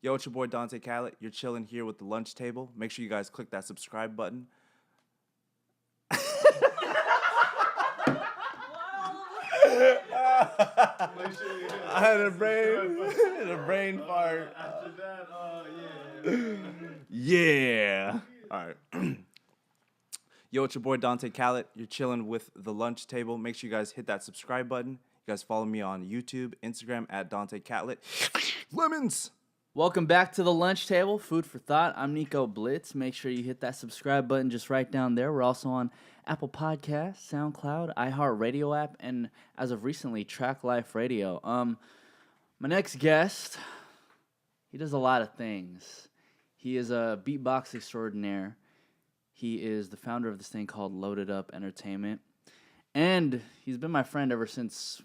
Yo, it's your boy Dontae Catlett. You're chilling here with the lunch table. Make sure you guys click that subscribe button. I had a brain fart. After that, Yeah. All right. Yo, it's your boy Dontae Catlett. You're chilling with the lunch table. Make sure you guys hit that subscribe button. You guys follow me on YouTube, Instagram at Dontae Catlett. Lemons. Welcome back to the lunch table, food for thought. I'm Nico Blitz. Make sure you hit that subscribe button just right down there. We're also on Apple Podcasts, SoundCloud, iHeartRadio app, and as of recently, Track Life Radio. My next guest, he does a lot of things. He is a beatbox extraordinaire. He is the founder of this thing called Loaded Up Entertainment, and he's been my friend ever since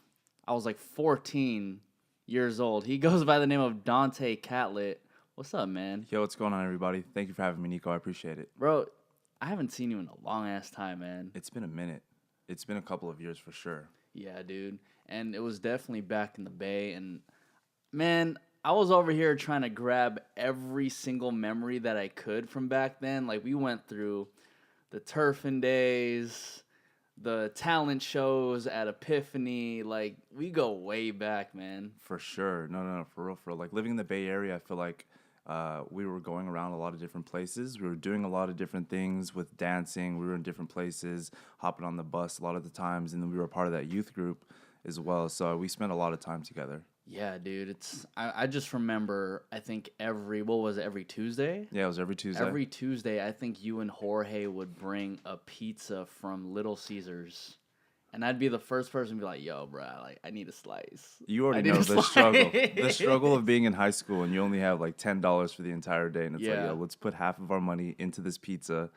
I was like 14 years old. He goes by the name of Dontae Catlett. What's up, man? Yo, what's going on, everybody? Thank you for having me, Nico. I appreciate it. Bro, I haven't seen you in a long-ass time, man. It's been a minute. It's been a couple of years for sure. Yeah, dude. And it was definitely back in the Bay. And, man, I was over here trying to grab every single memory that I could from back then. Like, we went through the turfing days, the talent shows at Epiphany. Like, we go way back, man. For sure. No, for real. Like, living in the Bay Area, I feel like we were going around a lot of different places. We were doing a lot of different things with dancing. We were in different places, hopping on the bus a lot of the times, and then we were part of that youth group as well. So we spent a lot of time together. Yeah, dude. I just remember, I think every Tuesday? Yeah, it was every Tuesday. Every Tuesday, I think you and Jorge would bring a pizza from Little Caesars. And I'd be the first person to be like, yo, bro, like, I need a slice. You already know the struggle. The struggle of being in high school and you only have like $10 for the entire day. And it's like, yo, let's put half of our money into this pizza.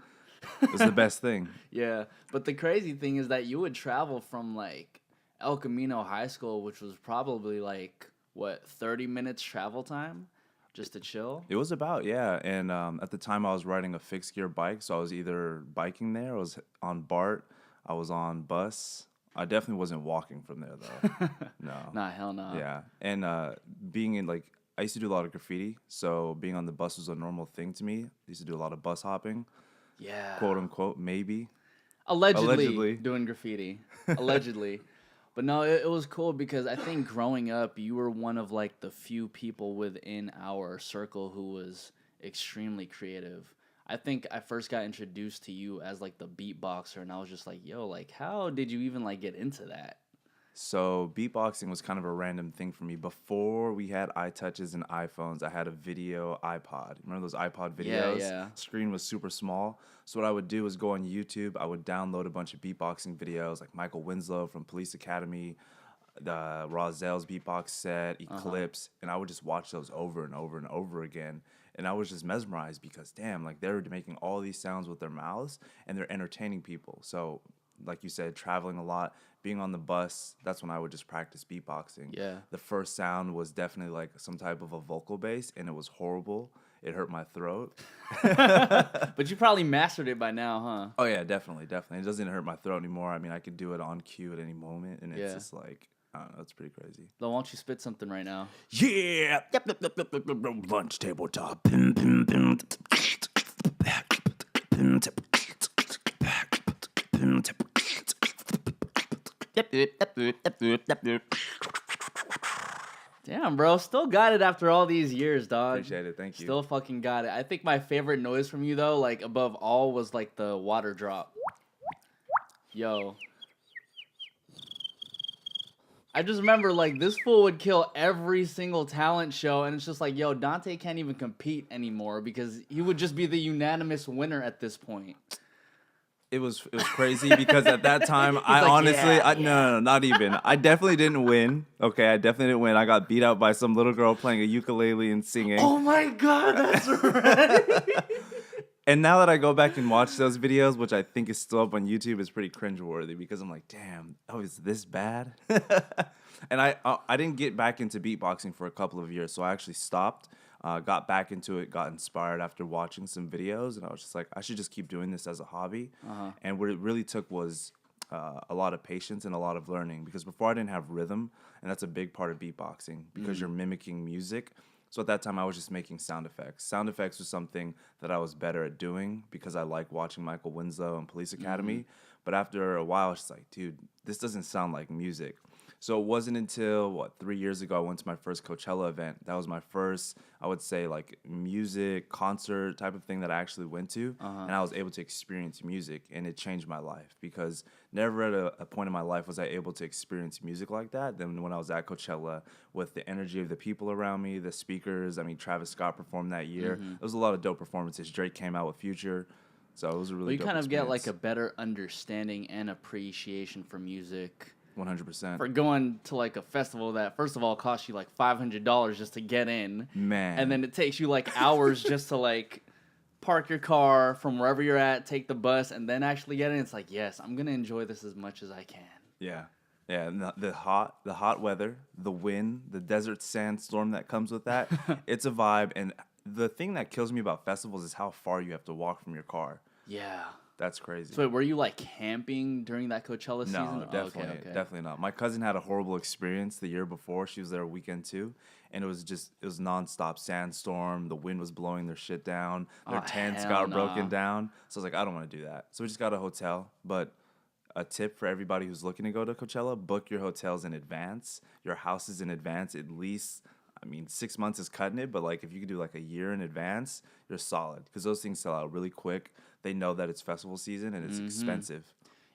It's the best thing. Yeah. But the crazy thing is that you would travel from like El Camino High School, which was probably like, 30 minutes travel time just to chill? It was about, yeah. And at the time I was riding a fixed gear bike. So I was either biking there, I was on BART, I was on bus. I definitely wasn't walking from there, though. No. Nah, hell no. Yeah. And being in, like, I used to do a lot of graffiti. So being on the bus was a normal thing to me. I used to do a lot of bus hopping. Yeah. Quote, unquote, maybe. Allegedly. Doing graffiti. Allegedly. But no, it was cool because I think growing up, you were one of, like, the few people within our circle who was extremely creative. I think I first got introduced to you as, like, the beatboxer, and I was just like, yo, like, how did you even, like, get into that? So beatboxing was kind of a random thing for me. Before we had iTouches and iPhones, I had a video iPod. Remember those iPod videos? Yeah. Screen was super small. So what I would do is go on YouTube. I would download a bunch of beatboxing videos like Michael Winslow from Police Academy, the Rozell's beatbox set, Eclipse, and I would just watch those over and over and over again. And I was just mesmerized because, damn, like they're making all these sounds with their mouths and they're entertaining people. So, like you said, traveling a lot, being on the bus, that's when I would just practice beatboxing. Yeah. The first sound was definitely like some type of a vocal bass, and it was horrible. It hurt my throat. But you probably mastered it by now, huh? Oh, yeah, definitely. It doesn't hurt my throat anymore. I mean, I could do it on cue at any moment, and it's just like, I don't know, it's pretty crazy. Then why don't you spit something right now? Yeah! Lunch table top. Damn, bro. Still got it after all these years, dog. Appreciate it. Thank you. Still fucking got it. I think my favorite noise from you, though, like, above all, was, like, the water drop. Yo. I just remember, like, this fool would kill every single talent show, and it's just like, yo, Dontae can't even compete anymore because he would just be the unanimous winner at this point. It was crazy because at that time, no, not even. I definitely didn't win. Okay, I definitely didn't win. I got beat out by some little girl playing a ukulele and singing. Oh my God, that's right. And now that I go back and watch those videos, which I think is still up on YouTube, it's pretty cringeworthy because I'm like, damn, is this bad? And I didn't get back into beatboxing for a couple of years, so I actually stopped. Got back into it, got inspired after watching some videos, and I was just like, I should just keep doing this as a hobby. And what it really took was a lot of patience and a lot of learning, because before I didn't have rhythm, and that's a big part of beatboxing because you're mimicking music. So at that time, I was just making sound effects. Sound effects was something that I was better at doing because I like watching Michael Winslow and Police Academy. But after a while, it's like, dude, this doesn't sound like music. So it wasn't until 3 years ago I went to my first Coachella event. That was my first, I would say, like music concert type of thing that I actually went to, and I was able to experience music, and it changed my life because never at a point in my life was I able to experience music like that. Then when I was at Coachella with the energy of the people around me, the speakers. I mean, Travis Scott performed that year. There was a lot of dope performances. Drake came out with Future. So it was a really you dope kind of get like experience. a better understanding and appreciation for music 100%. for going to like a festival that first of all costs you like $500 just to get in, Man. and then it takes you like hours just to like park your car from wherever you're at, take the bus, and then actually get in. It's like, yes, I'm gonna enjoy this as much as I can. Yeah. Yeah, and the hot weather, the wind, the desert sandstorm that comes with that, it's a vibe. And the thing that kills me about festivals is how far you have to walk from your car. Yeah. That's crazy. So wait, were you like camping during that Coachella season? No, Oh, definitely, definitely not. My cousin had a horrible experience the year before. She was there a weekend too, and it was nonstop sandstorm. The wind was blowing their shit down. Their tents hell got nah. broken down. So I was like, I don't want to do that. So we just got a hotel. But a tip for everybody who's looking to go to Coachella: book your hotels in advance, your houses in advance, at least. I mean, 6 months is cutting it, but like if you could do like a year in advance, you're solid because those things sell out really quick. They know that it's festival season and it's expensive.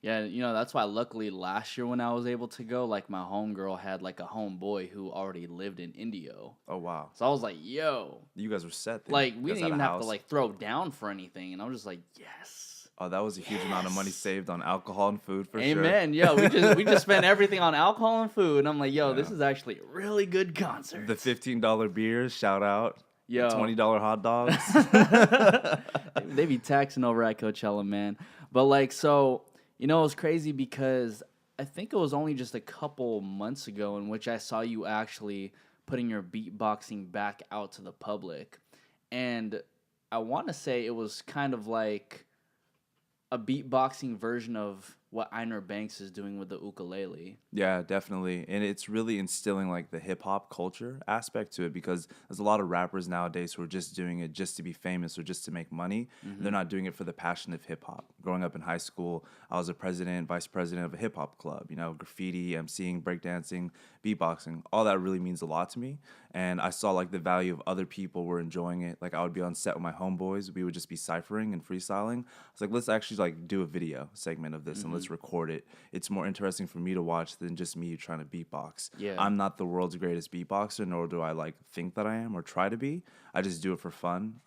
Yeah, you know, that's why luckily last year when I was able to go, like my homegirl had like a homeboy who already lived in Indio. Oh wow! So I was like, yo. You guys were set. Then. Like You we guys didn't had a even have house. to like throw down for anything. And I was just like, yes. Oh, that was a huge amount of money saved on alcohol and food for sure. Amen. Yo, we just spent everything on alcohol and food. And I'm like, yo, this is actually a really good concert. The $15 beers, shout out. Yo. The $20 hot dogs. They be taxing over at Coachella, man. But like, so, you know, it was crazy because I think it was only just a couple months ago in which I saw you actually putting your beatboxing back out to the public. And I want to say it was kind of like a beatboxing version of what Einer Banks is doing with the ukulele. Yeah, definitely. And it's really instilling like the hip hop culture aspect to it because there's a lot of rappers nowadays who are just doing it just to be famous or just to make money. They're not doing it for the passion of hip hop. Growing up in high school, I was a vice president of a hip hop club, you know, graffiti, emceeing, breakdancing, beatboxing. All that really means a lot to me. And I saw like the value of other people were enjoying it. Like I would be on set with my homeboys. We would just be ciphering and freestyling. I was like, let's actually like do a video segment of this and let's record it. It's more interesting for me to watch than just me trying to beatbox. Yeah. I'm not the world's greatest beatboxer, nor do I like think that I am or try to be. I just do it for fun.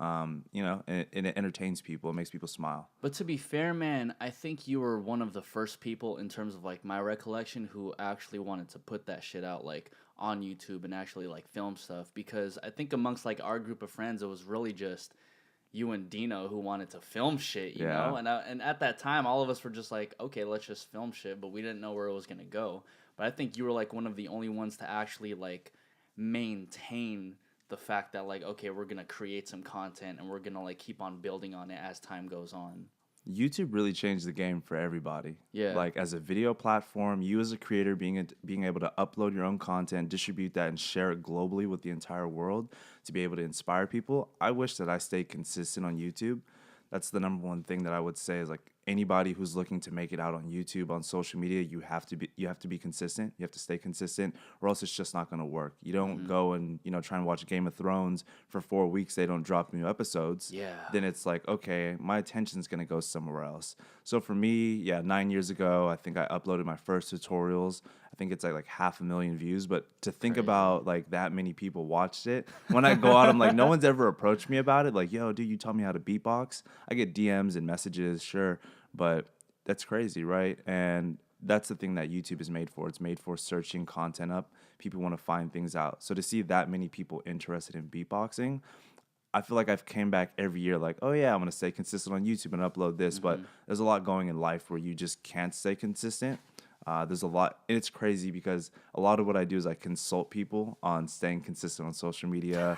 You know, and it entertains people. It makes people smile. But to be fair, man, I think you were one of the first people in terms of like my recollection who actually wanted to put that shit out like on YouTube and actually like film stuff, because I think amongst like our group of friends it was really just you and Dino who wanted to film shit, you know? And at that time all of us were just like, okay, let's just film shit, but we didn't know where it was going to go. But I think you were like one of the only ones to actually like maintain the fact that like, okay, we're going to create some content and we're going to like keep on building on it as time goes on. YouTube really changed the game for everybody. Yeah. Like as a video platform, you as a creator being able to upload your own content, distribute that, and share it globally with the entire world to be able to inspire people. I wish that I stayed consistent on YouTube. That's the number one thing that I would say is like anybody who's looking to make it out on YouTube, on social media, you have to be consistent. You have to stay consistent, or else it's just not going to work. You don't go and try and watch Game of Thrones for 4 weeks. They don't drop new episodes. Yeah. Then it's like, okay, my attention's going to go somewhere else. So for me, 9 years ago, I think I uploaded my first tutorials. I think it's like 500,000 views. But to think about like that many people watched it, when I go out, I'm like, no one's ever approached me about it. Like, yo, dude, you taught me how to beatbox. I get DMs and messages, sure. But that's crazy, right? And that's the thing that YouTube is made for. It's made for searching content up. People want to find things out. So to see that many people interested in beatboxing, I feel like I've came back every year like, oh yeah, I'm going to stay consistent on YouTube and upload this. But there's a lot going in life where you just can't stay consistent. There's a lot, and it's crazy because a lot of what I do is I consult people on staying consistent on social media,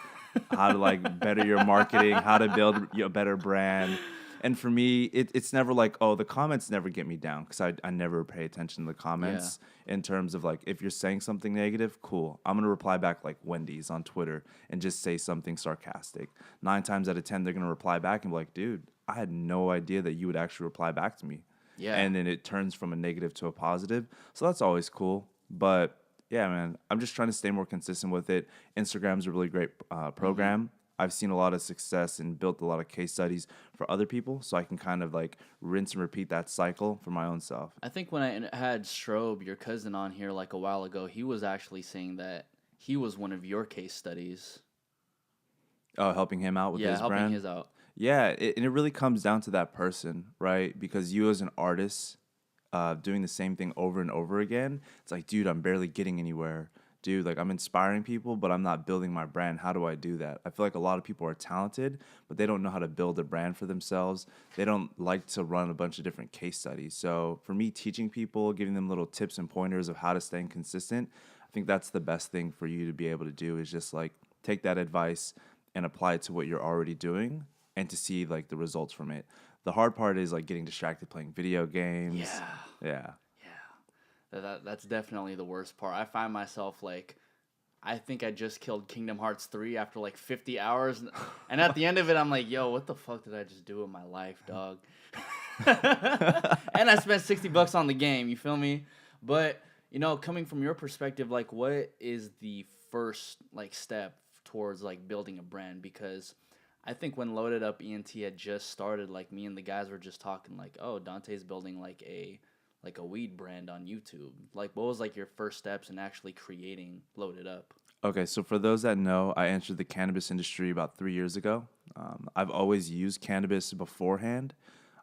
how to like better your marketing, how to build a better brand. And for me, it's never like, oh, the comments never get me down because I never pay attention to the comments in terms of like, if you're saying something negative, cool. I'm going to reply back like Wendy's on Twitter and just say something sarcastic. 9 times out of 10, they're going to reply back and be like, dude, I had no idea that you would actually reply back to me. Yeah. And then it turns from a negative to a positive. So that's always cool. But yeah, man, I'm just trying to stay more consistent with it. Instagram's a really great program. I've seen a lot of success and built a lot of case studies for other people, so I can kind of like rinse and repeat that cycle for my own self. I think when I had Strobe, your cousin, on here like a while ago, he was actually saying that he was one of your case studies. Oh, helping him out with his helping brand? his out. Yeah, and it really comes down to that person, right? Because you as an artist doing the same thing over and over again, it's like, dude, I'm barely getting anywhere. Dude, like I'm inspiring people, but I'm not building my brand. How do I do that? I feel like a lot of people are talented, but they don't know how to build a brand for themselves. They don't like to run a bunch of different case studies. So for me, teaching people, giving them little tips and pointers of how to stay consistent, I think that's the best thing for you to be able to do is just like take that advice and apply it to what you're already doing and to see like the results from it. The hard part is like getting distracted playing video games. Yeah. That's definitely the worst part. I find myself like, I think I just killed Kingdom Hearts 3 after like 50 hours. And at the end of it, I'm like, yo, what the fuck did I just do with my life, dog? And I spent $60 on the game, you feel me? But, you know, coming from your perspective, like what is the first like step towards like building a brand? Because I think when Loaded Up ENT had just started, like me and the guys were just talking like, oh, Dante's building like a weed brand on YouTube. Like, what was like your first steps in actually creating Loaded Up? Okay, so for those that know, I entered the cannabis industry about 3 years ago. I've always used cannabis beforehand.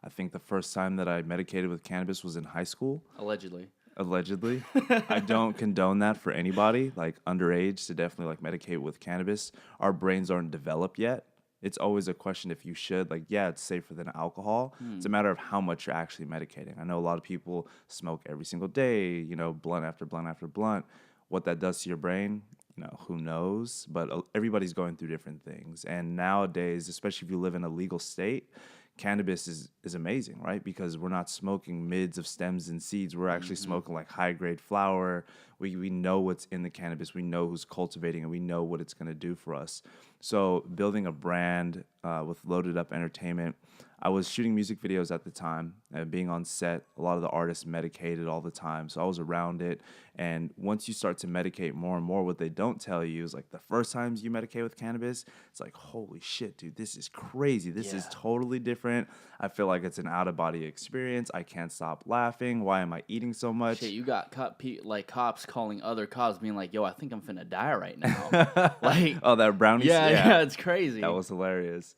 I think the first time that I medicated with cannabis was in high school. Allegedly. I don't condone that for anybody, like underage, to definitely like medicate with cannabis. Our brains aren't developed yet. It's always a question if you should. Like, yeah, it's safer than alcohol. It's a matter of how much you're actually medicating. I know a lot of people smoke every single day, you know, blunt after blunt after blunt. What that does to your brain, you know, who knows? But everybody's going through different things. And nowadays, especially if you live in a legal state, cannabis is amazing, right? Because we're not smoking mids of stems and seeds. We're actually smoking like high-grade flower. We know what's in the cannabis. We know who's cultivating, and we know what it's going to do for us. So building a brand with Loaded Up Entertainment, I was shooting music videos at the time and being on set. A lot of the artists medicated all the time, so I was around it. And once you start to medicate more and more, what they don't tell you is like the first times you medicate with cannabis, it's like, holy shit, dude, this is crazy. This is totally different. I feel like it's an out-of-body experience. I can't stop laughing. Why am I eating so much? Shit, you got cops calling other cops being like, yo, I think I'm finna die right now. Like, oh, that brownie? Yeah, it's crazy. That was hilarious.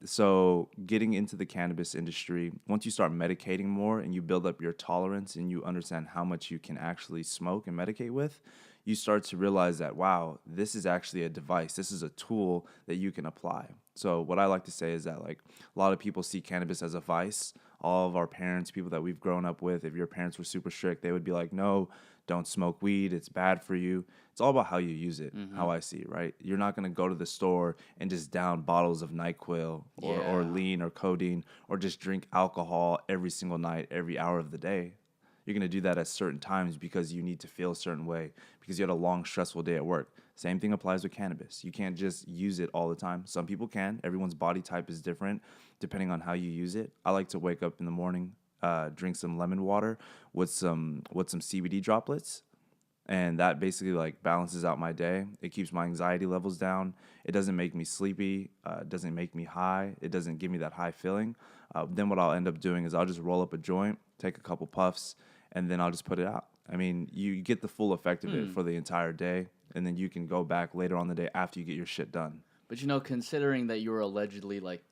So getting into the cannabis industry, once you start medicating more and you build up your tolerance and you understand how much you can actually smoke and medicate with, you start to realize that, wow, this is actually a device. This is a tool that you can apply. So what I like to say is that like a lot of people see cannabis as a vice. All of our parents, people that we've grown up with, if your parents were super strict, they would be like, no, don't smoke weed. It's bad for you. It's all about how you use it, how I see it, right? You're not going to go to the store and just down bottles of NyQuil or lean or codeine or just drink alcohol every single night, every hour of the day. You're going to do that at certain times because you need to feel a certain way, because you had a long, stressful day at work. Same thing applies with cannabis. You can't just use it all the time. Some people can. Everyone's body type is different depending on how you use it. I like to wake up in the morning, drink some lemon water with some CBD droplets, and that basically like balances out my day. It keeps my anxiety levels down. It doesn't make me sleepy. It doesn't make me high. It doesn't give me that high feeling. Then what I'll end up doing is I'll just roll up a joint, take a couple puffs, and then I'll just put it out. I mean, you get the full effect of it for the entire day, and then you can go back later on the day after you get your shit done. But, you know, considering that you were allegedly, like,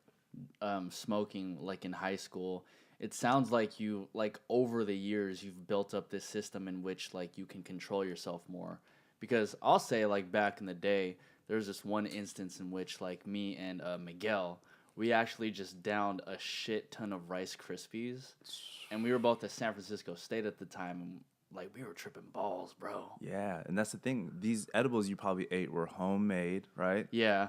smoking, like, in high school, it sounds like you, like, over the years, you've built up this system in which, like, you can control yourself more. Because I'll say, like, back in the day, there's this one instance in which, like, me and Miguel, we actually just downed a shit ton of Rice Krispies. And we were both at San Francisco State at the time. And, like we were tripping balls, bro. Yeah, and that's the thing. These edibles you probably ate were homemade, right? Yeah.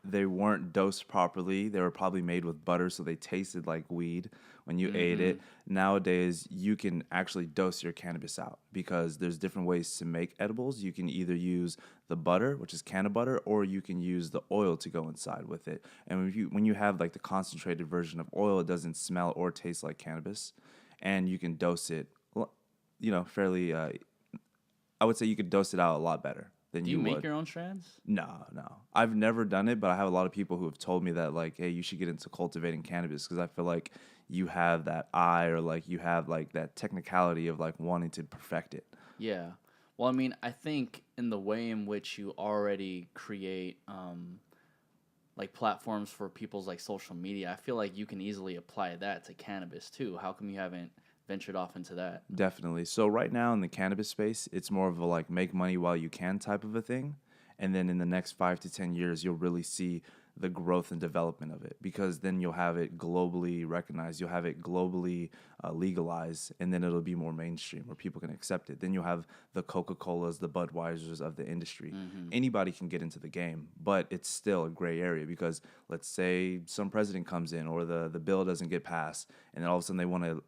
They weren't dosed properly. They were probably made with butter, so they tasted like weed when you ate it. Nowadays, you can actually dose your cannabis out because there's different ways to make edibles. You can either use the butter, which is can of butter, or you can use the oil to go inside with it. And when you have like the concentrated version of oil, it doesn't smell or taste like cannabis, and you can dose it, fairly. I would say you could dose it out a lot better than Do you you make would. your own strands? No, no. I've never done it, but I have a lot of people who have told me that, like, hey, you should get into cultivating cannabis because I feel like you have that eye or, like, you have, like, that technicality of, like, wanting to perfect it. Yeah. Well, I mean, I think in the way in which you already create like platforms for people's like social media, I feel like you can easily apply that to cannabis too. How come you haven't ventured off into that? Definitely. So right now in the cannabis space, it's more of a, like, make money while you can type of a thing. And then in the next 5 to 10 years, you'll really see the growth and development of it because then you'll have it globally recognized, you'll have it globally legalized, and then it'll be more mainstream where people can accept it. Then you'll have the Coca-Colas, the Budweisers of the industry. Anybody can get into the game, but it's still a gray area because let's say some president comes in or the bill doesn't get passed, and then all of a sudden they want to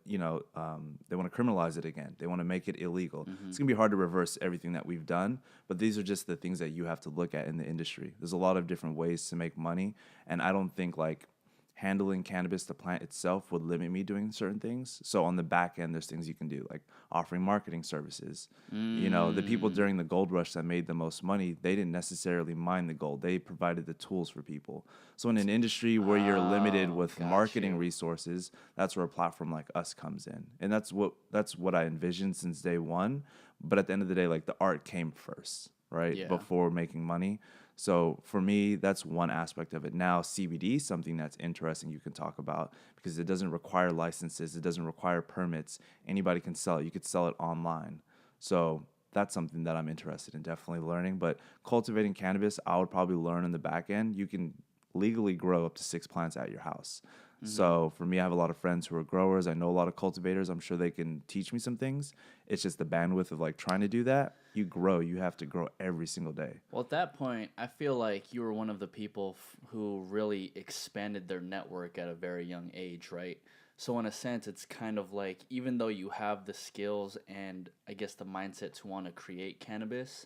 they want to criminalize it again. They want to make it illegal. It's gonna be hard to reverse everything that we've done, but these are just the things that you have to look at in the industry. There's a lot of different ways to make money, and I don't think like handling cannabis, the plant itself, would limit me doing certain things. So on the back end, there's things you can do, like offering marketing services. The people during the gold rush that made the most money, they didn't necessarily mine the gold. They provided the tools for people. So in an industry where you're limited with marketing resources, that's where a platform like us comes in. And that's what I envisioned since day one. But at the end of the day, like the art came first, right? Yeah. Before making money. So for me, that's one aspect of it. Now, CBD is something that's interesting you can talk about because it doesn't require licenses. It doesn't require permits. Anybody can sell it. You could sell it online. So that's something that I'm interested in definitely learning. But cultivating cannabis, I would probably learn in the back end. You can legally grow up to 6 plants at your house. So for me, I have a lot of friends who are growers. I know a lot of cultivators. I'm sure they can teach me some things. It's just the bandwidth of like trying to do that. You grow. You have to grow every single day. Well, at that point, I feel like you were one of the people who really expanded their network at a very young age, right? So in a sense, it's kind of like even though you have the skills and I guess the mindset to want to create cannabis,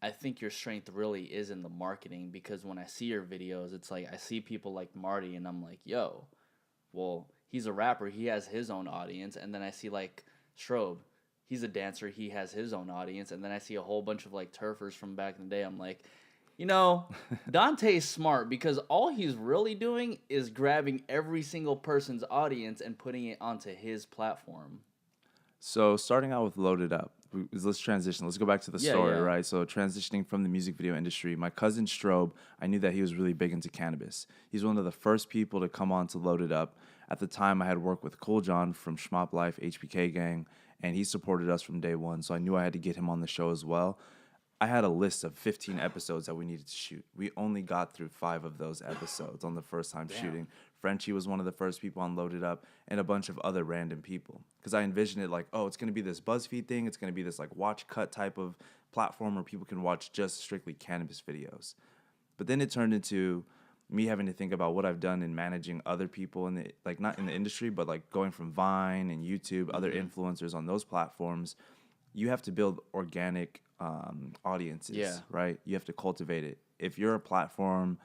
I think your strength really is in the marketing because when I see your videos, it's like I see people like Marty and I'm like, yo, well, he's a rapper, he has his own audience, and then I see like Strobe, he's a dancer, he has his own audience, and then I see a whole bunch of like turfers from back in the day. I'm like, Dontae's smart because all he's really doing is grabbing every single person's audience and putting it onto his platform. So starting out with Loaded Up, let's transition. Let's go back to the story, yeah. right? So transitioning from the music video industry, my cousin Strobe, I knew that he was really big into cannabis. He's one of the first people to come on to Loaded Up. At the time, I had worked with Cool John from Schmop Life, HBK Gang, and he supported us from day one. So I knew I had to get him on the show as well. I had a list of 15 episodes that we needed to shoot. We only got through 5 of those episodes on the first time shooting. Frenchie was one of the first people on Loaded Up, and a bunch of other random people. Because I envisioned it like, oh, it's going to be this BuzzFeed thing. It's going to be this like watch cut type of platform where people can watch just strictly cannabis videos. But then it turned into me having to think about what I've done in managing other people in the, like not in the industry, but like going from Vine and YouTube, other influencers on those platforms. You have to build organic audiences, right? You have to cultivate it. If you're a platform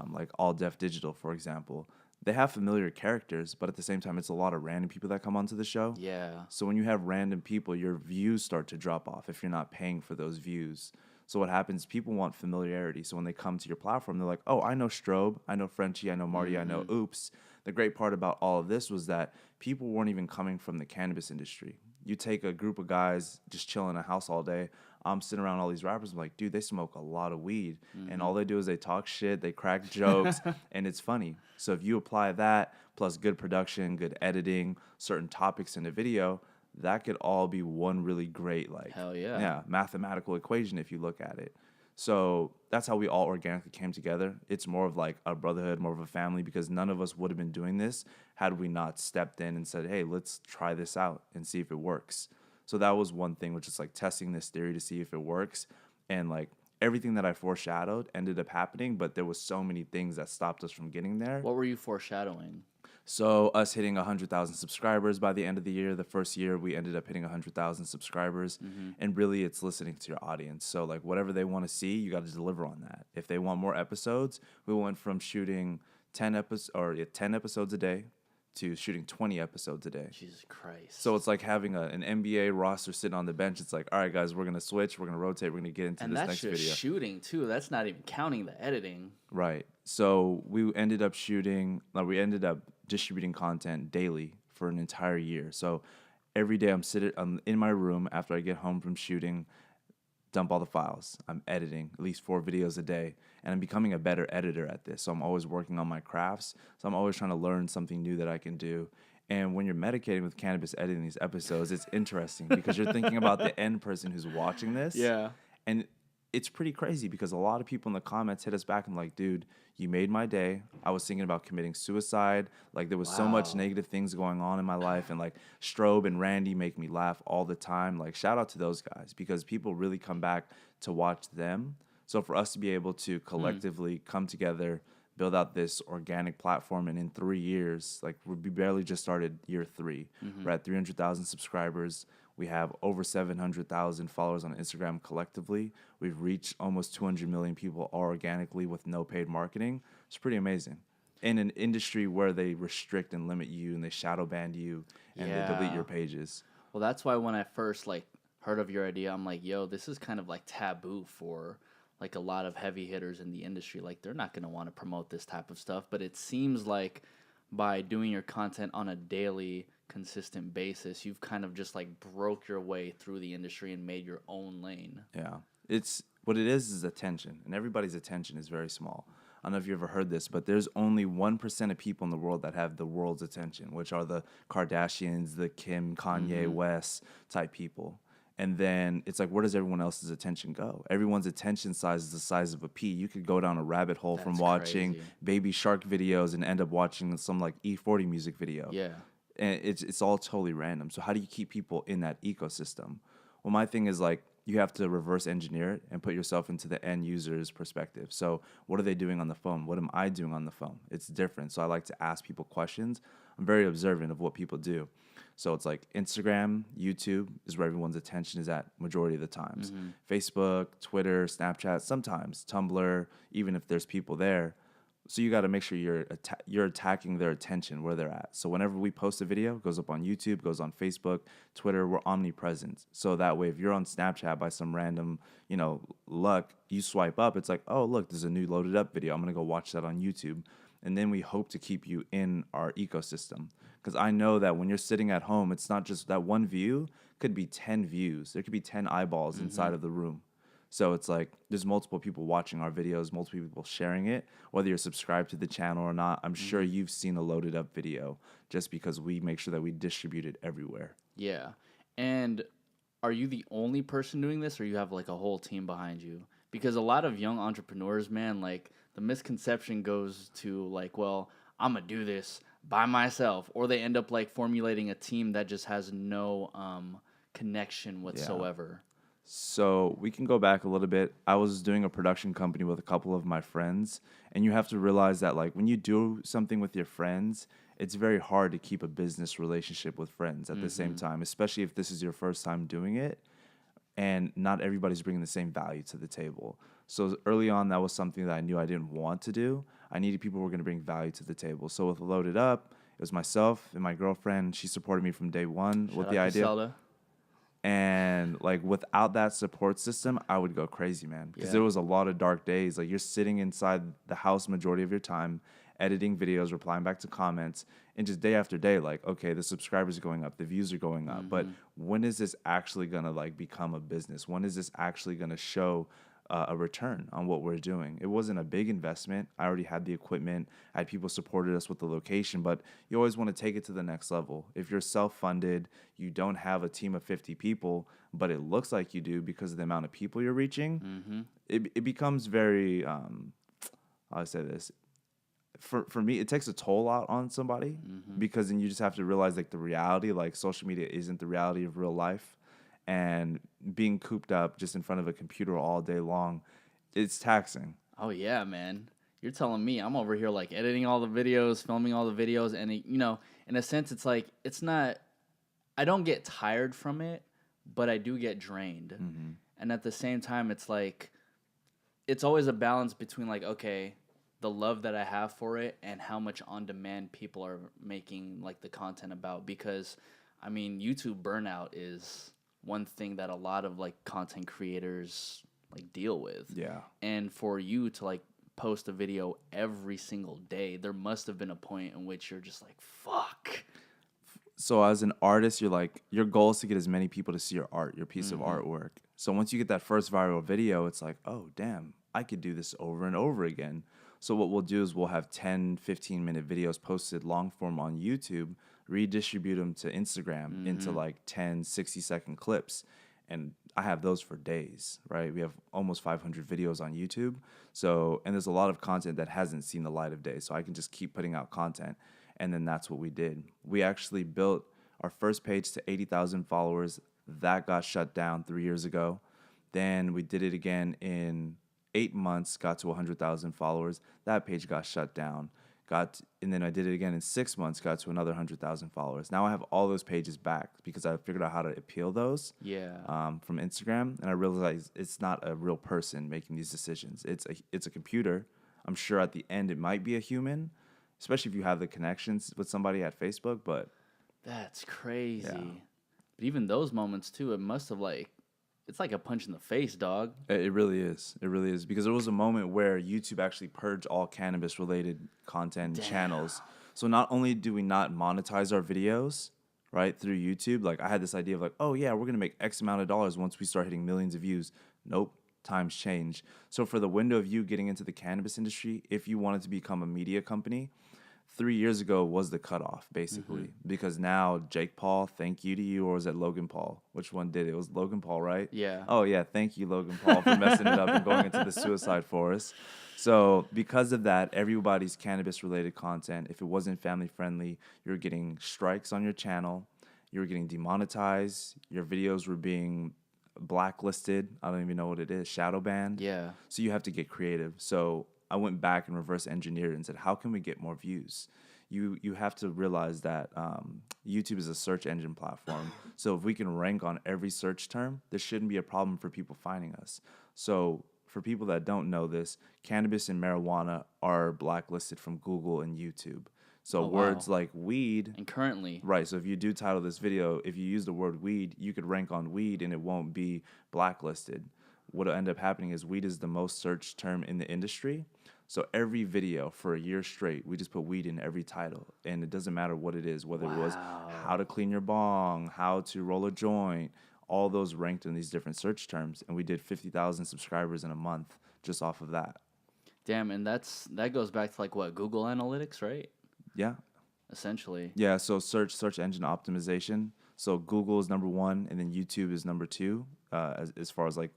like All Def Digital, for example, they have familiar characters, but at the same time, it's a lot of random people that come onto the show. Yeah. So when you have random people, your views start to drop off if you're not paying for those views. So what happens, people want familiarity. So when they come to your platform, they're like, oh, I know Strobe, I know Frenchie, I know Marty, I know Oops. The great part about all of this was that people weren't even coming from the cannabis industry. You take a group of guys just chilling in a house all day. I'm sitting around all these rappers. I'm like, dude, they smoke a lot of weed. And all they do is they talk shit, they crack jokes, and it's funny. So if you apply that, plus good production, good editing, certain topics in a video, that could all be one really great, like, Hell yeah. mathematical equation if you look at it. So that's how we all organically came together. It's more of like a brotherhood, more of a family, because none of us would have been doing this had we not stepped in and said, hey, let's try this out and see if it works. So that was one thing, which is like testing this theory to see if it works. And like everything that I foreshadowed ended up happening, but there was so many things that stopped us from getting there. What were you foreshadowing? So us hitting 100,000 subscribers by the end of the year. The first year we ended up hitting 100,000 subscribers, and really it's listening to your audience. So like whatever they want to see, you got to deliver on that. If they want more episodes, we went from shooting 10 episodes a day to shooting 20 episodes a day. Jesus Christ. So it's like having an NBA roster sitting on the bench. It's like, all right, guys, we're gonna switch, we're gonna rotate, we're gonna get into and this that's next just video. shooting too. That's not even counting the editing. Right. So we ended up distributing content daily for an entire year. So every day I'm in my room after I get home from shooting, dump all the files. I'm editing at least 4 videos a day, and I'm becoming a better editor at this. So I'm always working on my crafts. So I'm always trying to learn something new that I can do. And when you're medicating with cannabis editing these episodes, it's interesting because you're thinking about the end person who's watching this. Yeah. And it's pretty crazy because a lot of people in the comments hit us back and like, dude, you made my day. I was thinking about committing suicide. Like there was so much negative things going on in my life, and like Strobe and Randy make me laugh all the time. Like shout out to those guys because people really come back to watch them. So for us to be able to collectively come together, build out this organic platform, and in 3 years, like we barely just started year 3. We're at 300,000 subscribers. We have over 700,000 followers on Instagram collectively. We've reached almost 200 million people organically with no paid marketing. It's pretty amazing. In an industry where they restrict and limit you and they shadow ban you and they delete your pages. Well, that's why when I first like heard of your idea, I'm like, yo, this is kind of like taboo for like a lot of heavy hitters in the industry. Like they're not going to want to promote this type of stuff, but it seems like by doing your content on a daily consistent basis, you've kind of just like broke your way through the industry and made your own lane. Yeah. It's what it is attention, and everybody's attention is very small. I don't know if you ever heard this, but there's only 1% of people in the world that have the world's attention, which are the Kardashians, the Kim, Kanye, West type people. And then it's like, where does everyone else's attention go? Everyone's attention size is the size of a pea. You could go down a rabbit hole from watching Baby Shark videos and end up watching some like E40 music video. Yeah. And it's all totally random. So how do you keep people in that ecosystem? Well, my thing is like, you have to reverse engineer it and put yourself into the end user's perspective. So what are they doing on the phone? What am I doing on the phone? It's different. So I like to ask people questions. I'm very observant of what people do. So it's like Instagram, YouTube is where everyone's attention is at majority of the times. Facebook, Twitter, Snapchat, sometimes Tumblr, even if there's people there. So you got to make sure you're attacking their attention where they're at. So whenever we post a video, it goes up on YouTube, goes on Facebook, Twitter, we're omnipresent. So that way, if you're on Snapchat by some random, luck, you swipe up, it's like, oh, look, there's a new loaded up video. I'm going to go watch that on YouTube. And then we hope to keep you in our ecosystem. Because I know that when you're sitting at home, it's not just that one view, could be 10 views. There could be 10 eyeballs inside of the room. So it's like there's multiple people watching our videos, multiple people sharing it, whether you're subscribed to the channel or not. I'm sure you've seen a loaded up video just because we make sure that we distribute it everywhere. Yeah. And are you the only person doing this, or you have like a whole team behind you? Because a lot of young entrepreneurs, man, like the misconception goes to like, well, I'm going to do this by myself, or they end up like formulating a team that just has no connection whatsoever. So we can go back a little bit. I was doing a production company with a couple of my friends, and you have to realize that like when you do something with your friends, it's very hard to keep a business relationship with friends at the same time, especially if this is your first time doing it, and not everybody's bringing the same value to the table. So early on, that was something that I knew I didn't want to do. I needed people who were going to bring value to the table. So with Loaded Up, it was myself and my girlfriend. She supported me from day one with the idea. Zelda. And like without that support system, I would go crazy, man. Because there was a lot of dark days. Like you're sitting inside the house majority of your time, editing videos, replying back to comments, and just day after day, like, okay, the subscribers are going up, the views are going up. But when is this actually gonna like become a business? When is this actually gonna show a return on what we're doing? It wasn't a big investment. I already had the equipment. I had people supported us with the location, but you always want to take it to the next level. If you're self-funded, you don't have a team of 50 people, but it looks like you do because of the amount of people you're reaching, it becomes very, I'll say this, for me, it takes a toll out on somebody because then you just have to realize like the reality, like social media isn't the reality of real life. and being cooped up just in front of a computer all day long, it's taxing. Oh yeah, man. You're telling me I'm over here like editing all the videos, filming all the videos, and in a sense, it's like it's not. I don't get tired from it, but I do get drained. Mm-hmm. And at the same time, it's like it's always a balance between like, okay, the love that I have for it and how much on demand people are making like the content about. Because I mean, YouTube burnout is one thing that a lot of like content creators like deal with. Yeah. And for you to like post a video every single day, there must have been a point in which you're just like, fuck. So as an artist, you're like, your goal is to get as many people to see your art, your piece of artwork. So once you get that first viral video, it's like, oh, damn, I could do this over and over again. So what we'll do is we'll have 10, 15-minute videos posted long form on YouTube, redistribute them to Instagram into like 10, 60-second clips. And I have those for days, right? We have almost 500 videos on YouTube. So, and there's a lot of content that hasn't seen the light of day. So I can just keep putting out content. And then that's what we did. We actually built our first page to 80,000 followers. That got shut down 3 years ago. Then we did it again in 8 months, got to 100,000 followers. That page got shut down. And then I did it again in 6 months, got to another 100,000 followers. Now I have all those pages back because I figured out how to appeal those from Instagram. And I realized it's not a real person making these decisions. It's a computer. I'm sure at the end it might be a human, especially if you have the connections with somebody at Facebook, but That's crazy. Yeah. But even those moments too, it must have like, it's like a punch in the face, dog. it really is. It really is. Because there was a moment where YouTube actually purged all cannabis-related content and channels. So not only do we not monetize our videos, right, through YouTube, like I had this idea of like, oh yeah, we're going to make X amount of dollars once we start hitting millions of views. Nope. Times change. So for the window of you getting into the cannabis industry, if you wanted to become a media company, 3 years ago was the cutoff, basically, because now Jake Paul, thank you to you, or was it Logan Paul? Which one did it? It was Logan Paul, right? Yeah. Oh, yeah, thank you, Logan Paul, for messing it up and going into the suicide forest. So because of that, everybody's cannabis-related content, if it wasn't family-friendly, you're getting strikes on your channel, you were getting demonetized, your videos were being blacklisted. I don't even know what it is, shadow banned. Yeah. So you have to get creative. So I went back and reverse engineered and said, how can we get more views? You have to realize that YouTube is a search engine platform. So if we can rank on every search term, there shouldn't be a problem for people finding us. So for people that don't know this, cannabis and marijuana are blacklisted from Google and YouTube. So words like weed. And currently. Right. So if you do title this video, if you use the word weed, you could rank on weed and it won't be blacklisted. What'll end up happening is weed is the most searched term in the industry. So every video for a year straight, we just put weed in every title. And it doesn't matter what it is, whether it was how to clean your bong, how to roll a joint, all those ranked in these different search terms. And we did 50,000 subscribers in a month just off of that. Damn, and that goes back to like what, Google Analytics, right? Yeah. Essentially. Yeah, so search engine optimization. So Google is number one, and then YouTube is number two, as far as like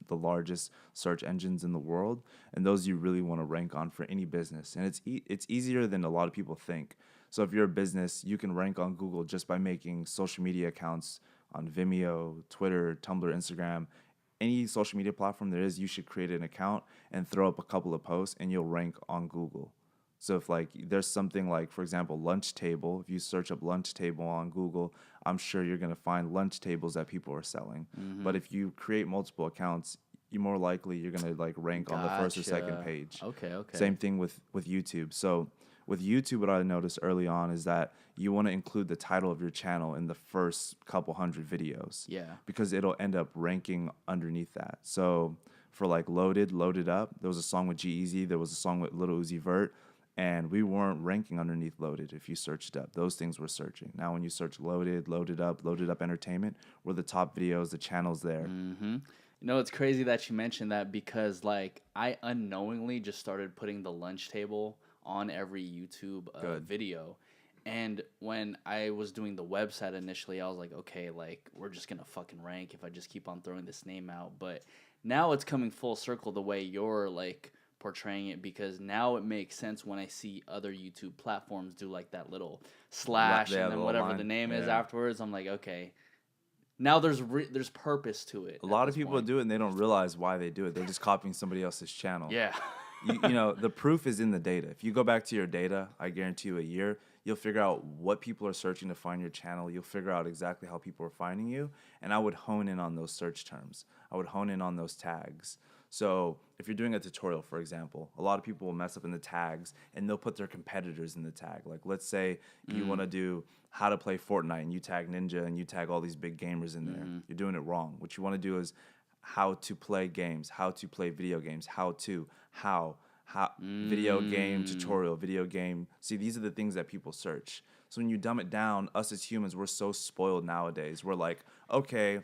the largest search engines in the world. And those you really want to rank on for any business. And it's easier than a lot of people think. So if you're a business, you can rank on Google just by making social media accounts on Vimeo, Twitter, Tumblr, Instagram. Any social media platform there is, you should create an account and throw up a couple of posts, and you'll rank on Google. So if like there's something like, for example, lunch table, if you search up lunch table on Google, I'm sure you're going to find lunch tables that people are selling. But if you create multiple accounts, you're more likely you're going to like rank on the first or second page. Okay. Same thing with YouTube. So with YouTube, what I noticed early on is that you want to include the title of your channel in the first couple hundred videos. Yeah. Because it'll end up ranking underneath that. So for like Loaded Up, there was a song with G-Eazy, there was a song with Lil Uzi Vert. And we weren't ranking underneath Loaded if you searched up. Those things were searching. Now when you search Loaded Up Entertainment, we're the top videos, the channel's there. You know, it's crazy that you mentioned that because, like, I unknowingly just started putting the lunch table on every YouTube video. And when I was doing the website initially, I was like, okay, like, we're just going to fucking rank if I just keep on throwing this name out. But now it's coming full circle the way you're, like, portraying it, because now it makes sense when I see other YouTube platforms do like that little slash and then whatever the name is afterwards. I'm like, okay, Now there's purpose to it. A lot of people do it and they don't realize why they do it. They're just copying somebody else's channel. Yeah. The proof is in the data. If you go back to your data, I guarantee you a year, you'll figure out what people are searching to find your channel. You'll figure out exactly how people are finding you. And I would hone in on those search terms. I would hone in on those tags. So if you're doing a tutorial, for example, a lot of people will mess up in the tags and they'll put their competitors in the tag. Like, let's say you want to do how to play Fortnite and you tag Ninja and you tag all these big gamers in there. You're doing it wrong. What you want to do is how to play games, how to play video games, how video game tutorial, video game. See, these are the things that people search. So when you dumb it down, us as humans, we're so spoiled nowadays. We're like, okay,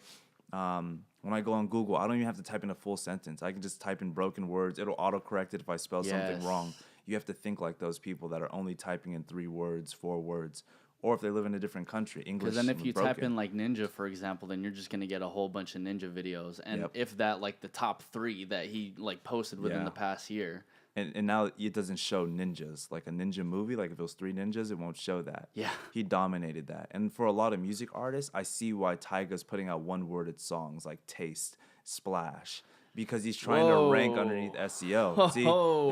when I go on Google, I don't even have to type in a full sentence. I can just type in broken words. It'll autocorrect it if I spell something wrong. You have to think like those people that are only typing in 3 words, 4 words. Or if they live in a different country, English. Because then if you type in like Ninja, for example, then you're just gonna get a whole bunch of Ninja videos, and if that like the top 3 that he like posted within the past year. And now it doesn't show ninjas. Like a ninja movie, like if it was 3 ninjas, it won't show that. Yeah. He dominated that. And for a lot of music artists, I see why Tyga's putting out one-worded songs like Taste, Splash, because he's trying to rank underneath SEO. See,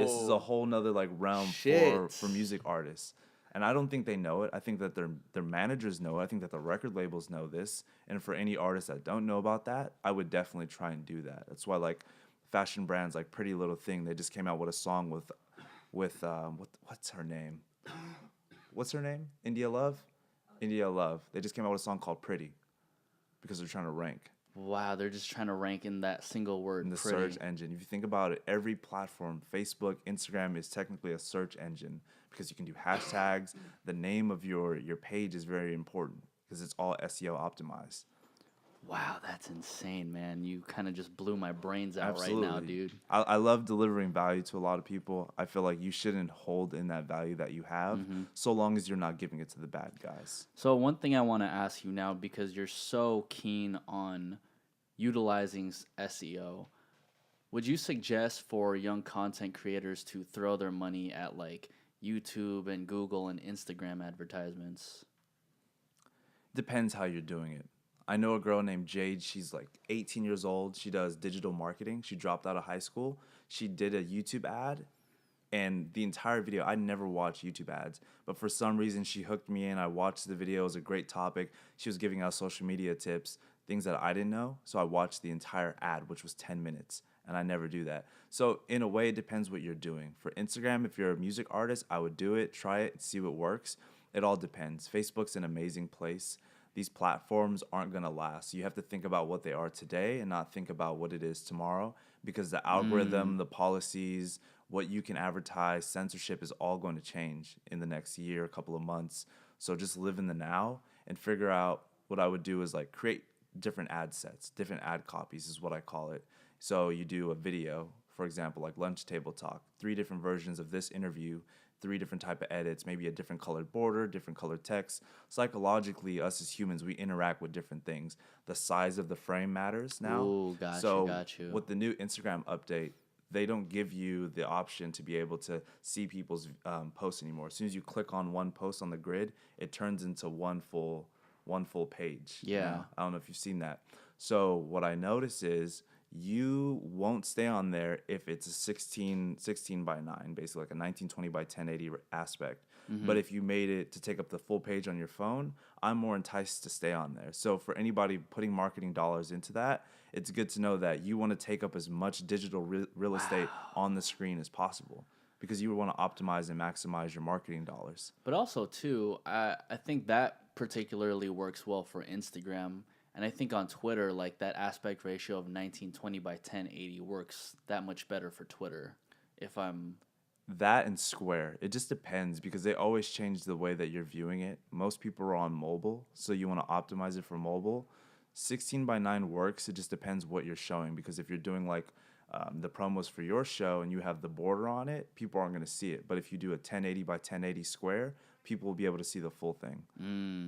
this is a whole nother like realm for music artists. And I don't think they know it. I think that their managers know it. I think that the record labels know this. And for any artists that don't know about that, I would definitely try and do that. That's why like fashion brands like Pretty Little Thing, they just came out with a song with what's her name? What's her name? India Love? India Love. They just came out with a song called Pretty because they're trying to rank. Wow, they're just trying to rank in that single word. In the search engine. If you think about it, every platform, Facebook, Instagram is technically a search engine because you can do hashtags. The name of your page is very important because it's all SEO optimized. Wow, that's insane, man. You kind of just blew my brains out right now, dude. I love delivering value to a lot of people. I feel like you shouldn't hold in that value that you have so long as you're not giving it to the bad guys. So one thing I want to ask you now, because you're so keen on utilizing SEO, would you suggest for young content creators to throw their money at like YouTube and Google and Instagram advertisements? Depends how you're doing it. I know a girl named Jade. She's like 18 years old. She does digital marketing. She dropped out of high school. She did a YouTube ad, and the entire video, I never watched YouTube ads, but for some reason she hooked me in. I watched the video. It was a great topic. She was giving out social media tips, things that I didn't know. So I watched the entire ad, which was 10 minutes, and I never do that. So in a way, it depends what you're doing. For Instagram, if you're a music artist, I would do it, try it, see what works. It all depends. Facebook's an amazing place. These platforms aren't going to last. You have to think about what they are today and not think about what it is tomorrow, because the algorithm, the policies, what you can advertise, censorship is all going to change in the next year, a couple of months. So just live in the now and figure out. What I would do is like create different ad sets, different ad copies is what I call it. So you do a video, for example, like Lunch Table Talk, 3 different versions of this interview, 3 different type of edits, maybe a different colored border, different colored text. Psychologically, us as humans, we interact with different things. The size of the frame matters now. Ooh, got you. With the new Instagram update, they don't give you the option to be able to see people's posts anymore. As soon as you click on one post on the grid, it turns into one full page. Yeah. I don't know if you've seen that. So what I notice is you won't stay on there if it's a 16 by 9, basically like a 1920 by 1080 aspect. But if you made it to take up the full page on your phone, I'm more enticed to stay on there. So for anybody putting marketing dollars into that, it's good to know that you want to take up as much digital real estate on the screen as possible, because you want to optimize and maximize your marketing dollars. But also, too, I think that particularly works well for Instagram. And I think on Twitter, like that aspect ratio of 1920 by 1080 works that much better for Twitter. That and Square, it just depends, because they always change the way that you're viewing it. Most people are on mobile, so you want to optimize it for mobile. 16 by 9 works. It just depends what you're showing, because if you're doing like the promos for your show and you have the border on it, people aren't going to see it. But if you do a 1080 by 1080 square, people will be able to see the full thing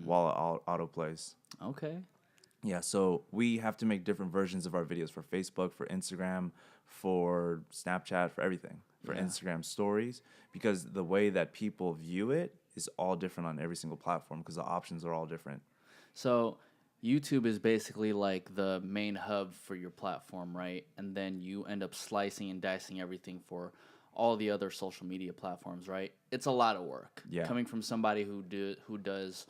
while it auto plays. Okay. Yeah, so we have to make different versions of our videos for Facebook, for Instagram, for Snapchat, for everything, for Instagram stories, because the way that people view it is all different on every single platform, because the options are all different. So YouTube is basically like the main hub for your platform, right? And then you end up slicing and dicing everything for all the other social media platforms, right? It's a lot of work. Yeah. Coming from somebody who does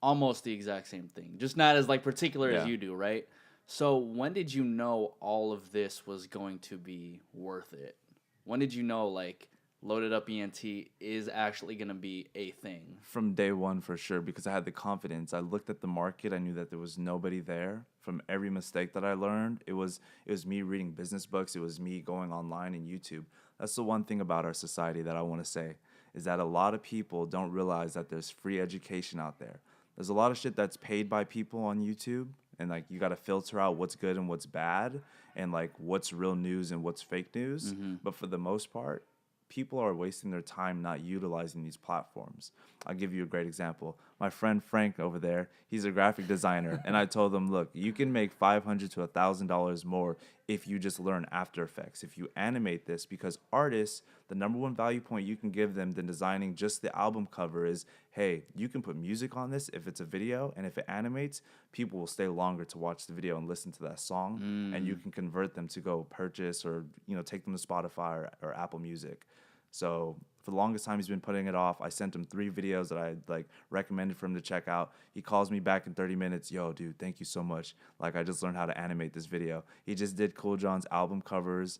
almost the exact same thing, just not as like particular as Yeah. you do, right? So when did you know all of this was going to be worth it? When did you know like loaded up ENT is actually going to be a thing? From day one, for sure, because I had the confidence. I looked at the market. I knew that there was nobody there. From every mistake that I learned, it was me reading business books. It was me going online and YouTube. That's the one thing about our society that I want to say is that a lot of people don't realize that there's free education out there. There's a lot of shit that's paid by people on YouTube, and like you got to filter out what's good and what's bad, and like what's real news and what's fake news. But for the most part, people are wasting their time not utilizing these platforms. I'll give you a great example. My friend Frank over there, he's a graphic designer, and I told him, look, you can make $500 to $1,000 more if you just learn After Effects, if you animate this, because artists, the number one value point you can give them than designing just the album cover is, hey, you can put music on this if it's a video, and if it animates, people will stay longer to watch the video and listen to that song, and you can convert them to go purchase or take them to Spotify or Apple Music. So for the longest time, he's been putting it off. I sent him 3 videos that I recommended for him to check out. He calls me back in 30 minutes. Yo, dude, thank you so much. I just learned how to animate this video. He just did Cool John's album covers.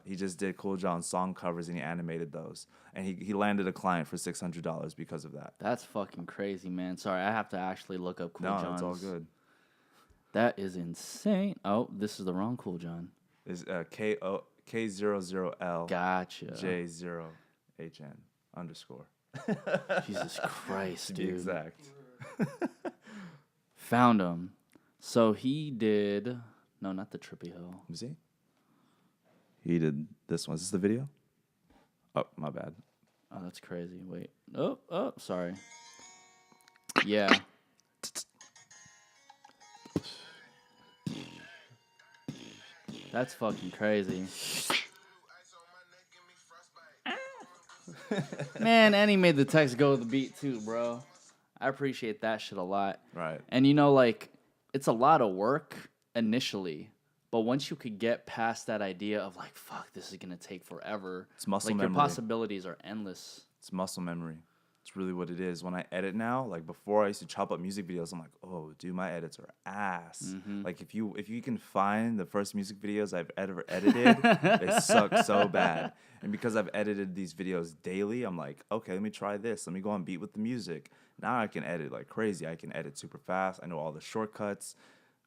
He just did Cool John's song covers, and he animated those. And he landed a client for $600 because of that. That's fucking crazy, man. Sorry, I have to actually look up Cool John's. No, it's all good. That is insane. Oh, this is the wrong Cool John. Is K00L Gotcha. J0HN _ Jesus Christ, to dude. be exact. Found him. So he did. No, not the Trippy Hill. Let me see. He did this one. Is this the video? Oh, my bad. Oh, that's crazy. Wait. Oh, sorry. Yeah. That's fucking crazy. Man, and he made the text go with the beat too, bro. I appreciate that shit a lot. Right. And it's a lot of work initially, but once you could get past that idea of like, fuck, this is gonna take forever. It's muscle your memory. possibilities are endless. It's muscle memory. It's really what it is. When I edit now, before I used to chop up music videos, I'm like, oh, dude, my edits are ass. If you can find the first music videos I've ever edited, they suck so bad. And because I've edited these videos daily, I'm like, okay, let me try this. Let me go on beat with the music. Now I can edit like crazy. I can edit super fast. I know all the shortcuts.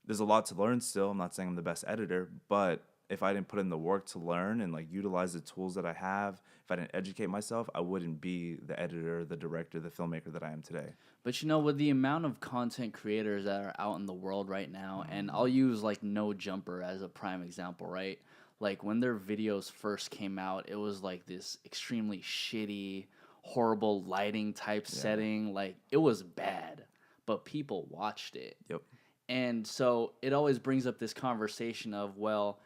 There's a lot to learn still. I'm not saying I'm the best editor, but if I didn't put in the work to learn and utilize the tools that I have, if I didn't educate myself, I wouldn't be the editor, the director, the filmmaker that I am today. But with the amount of content creators that are out in the world right now, and I'll use No Jumper as a prime example, right? When their videos first came out, it was this extremely shitty, horrible lighting type setting. It was bad, but people watched it. Yep. And so it always brings up this conversation of, well,